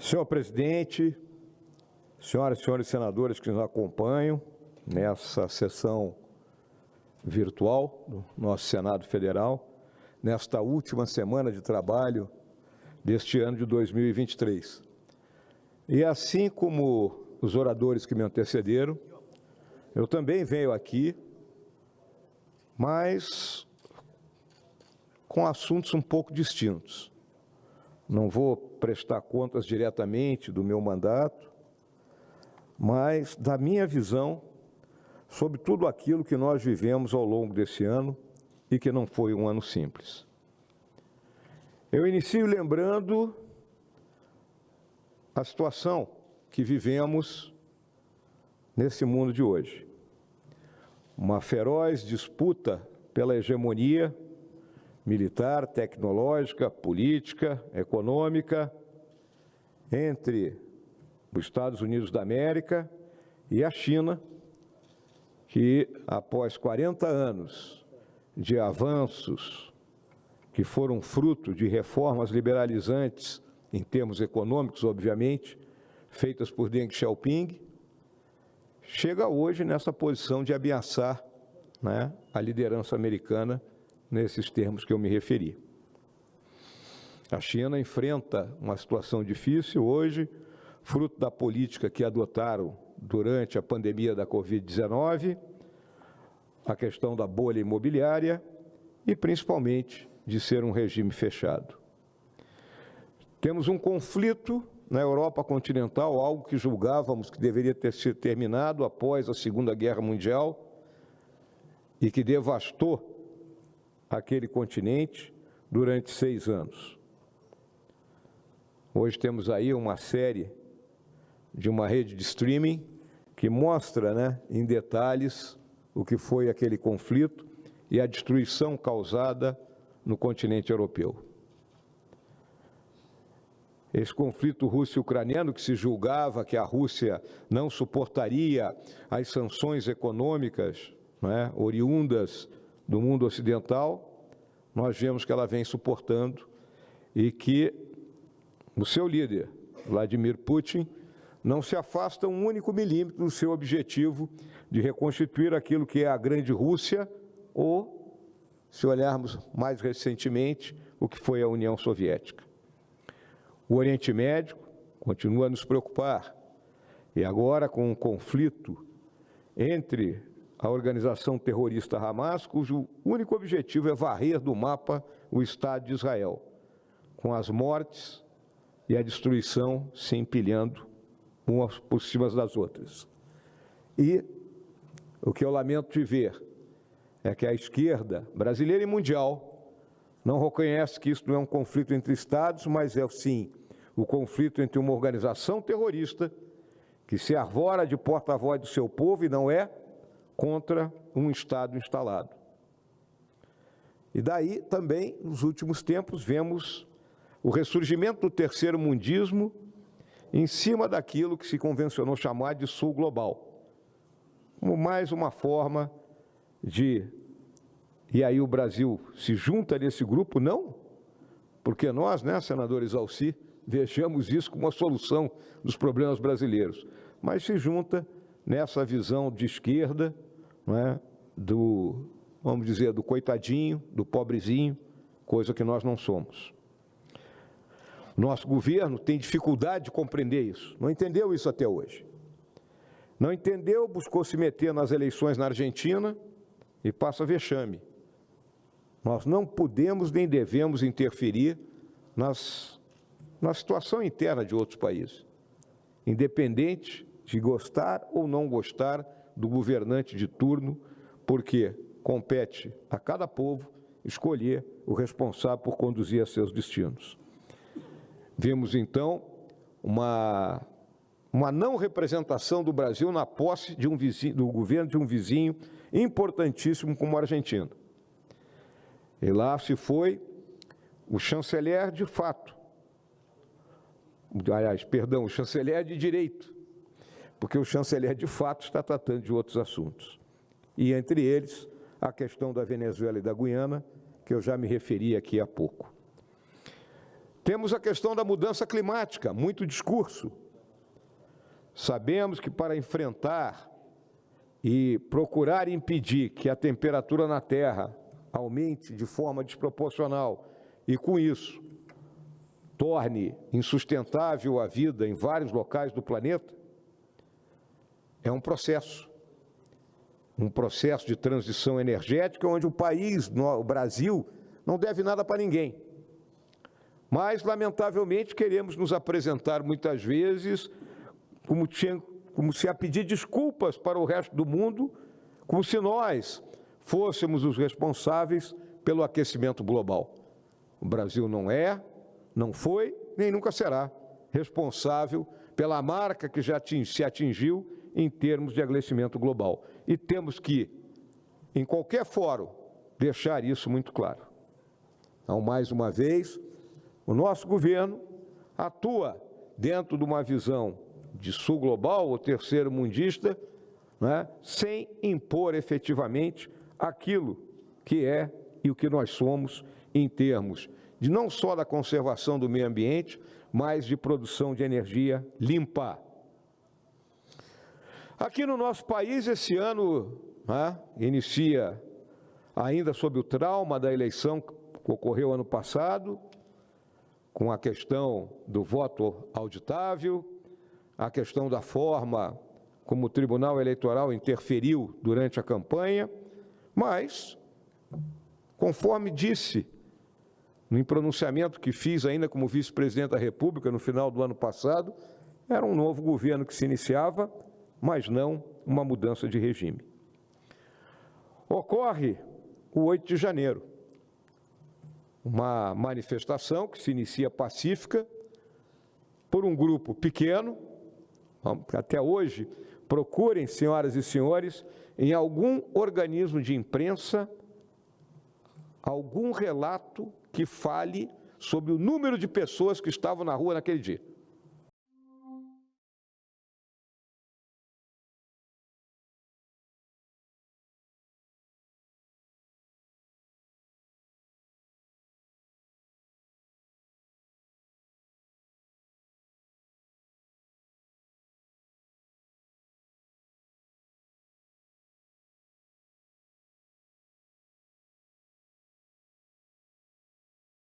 Senhor presidente, senhoras e senhores senadores que nos acompanham nessa sessão virtual do nosso Senado Federal, nesta última semana de trabalho deste ano de 2023. E assim como os oradores que me antecederam, eu também venho aqui, mas com assuntos um pouco distintos. Não vou prestar contas diretamente do meu mandato, mas da minha visão sobre tudo aquilo que nós vivemos ao longo desse ano e que não foi um ano simples. Eu inicio lembrando a situação que vivemos nesse mundo de hoje. Uma feroz disputa pela hegemonia militar, tecnológica, política, econômica, entre os Estados Unidos da América e a China, que após 40 anos de avanços que foram fruto de reformas liberalizantes em termos econômicos, obviamente, feitas por Deng Xiaoping, chega hoje nessa posição de ameaçar, a liderança americana nesses termos que eu me referi. A China enfrenta uma situação difícil hoje, fruto da política que adotaram durante a pandemia da Covid-19, a questão da bolha imobiliária e, principalmente, de ser um regime fechado. Temos um conflito na Europa continental, algo que julgávamos que deveria ter sido terminado após a Segunda Guerra Mundial e que devastou aquele continente durante 6 anos. Hoje temos aí uma série de uma rede de streaming que mostra, em detalhes o que foi aquele conflito e a destruição causada no continente europeu. Esse conflito russo-ucraniano, que se julgava que a Rússia não suportaria as sanções econômicas, oriundas do mundo ocidental, nós vemos que ela vem suportando e que o seu líder, Vladimir Putin, não se afasta um único milímetro do seu objetivo de reconstituir aquilo que é a grande Rússia ou, se olharmos mais recentemente, o que foi a União Soviética. O Oriente Médio continua a nos preocupar e agora com um conflito entre a organização terrorista Hamas, cujo único objetivo é varrer do mapa o Estado de Israel, com as mortes e a destruição se empilhando umas por cima das outras. E o que eu lamento de ver é que a esquerda brasileira e mundial não reconhece que isso não é um conflito entre Estados, mas é, sim, o conflito entre uma organização terrorista que se arvora de porta-voz do seu povo e não é contra um Estado instalado. E daí também, nos últimos tempos, vemos o ressurgimento do terceiro mundismo em cima daquilo que se convencionou chamar de Sul Global, como mais uma forma de... E aí o Brasil se junta nesse grupo? Não, porque nós, senador Exalci, vejamos isso como uma solução dos problemas brasileiros, mas se junta nessa visão de esquerda, vamos dizer, do coitadinho, do pobrezinho, coisa que nós não somos. Nosso governo tem dificuldade de compreender isso, não entendeu isso até hoje. Não entendeu, buscou se meter nas eleições na Argentina e passa vexame. Nós não podemos nem devemos interferir na situação interna de outros países, independente de gostar ou não gostar do governante de turno, porque compete a cada povo escolher o responsável por conduzir a seus destinos. Vimos, então, uma não representação do Brasil na posse de do governo de um vizinho importantíssimo como a Argentina. E lá se foi o chanceler de fato, o chanceler de direito, porque o chanceler de fato está tratando de outros assuntos. E entre eles, a questão da Venezuela e da Guiana, que eu já me referi aqui há pouco. Temos a questão da mudança climática, muito discurso. Sabemos que para enfrentar e procurar impedir que a temperatura na Terra aumente de forma desproporcional e, com isso, torne insustentável a vida em vários locais do planeta, é um processo de transição energética onde o país, o Brasil, não deve nada para ninguém. Mas, lamentavelmente, queremos nos apresentar muitas vezes como se a pedir desculpas para o resto do mundo, como se nós fôssemos os responsáveis pelo aquecimento global. O Brasil não é, não foi, nem nunca será responsável pela marca que já se atingiu em termos de aquecimento global. E temos que, em qualquer fórum, deixar isso muito claro. Então, mais uma vez, o nosso governo atua dentro de uma visão de sul global ou terceiro mundista, né, sem impor efetivamente aquilo que é e o que nós somos em termos de não só da conservação do meio ambiente, mas de produção de energia limpa. Aqui no nosso país, esse ano, né, inicia ainda sob o trauma da eleição que ocorreu ano passado, com a questão do voto auditável, a questão da forma como o Tribunal Eleitoral interferiu durante a campanha, mas, conforme disse no pronunciamento que fiz ainda como vice-presidente da República no final do ano passado, era um novo governo que se iniciava, mas não uma mudança de regime. Ocorre o 8 de janeiro, uma manifestação que se inicia pacífica por um grupo pequeno. Até hoje, procurem, senhoras e senhores, em algum organismo de imprensa, algum relato que fale sobre o número de pessoas que estavam na rua naquele dia.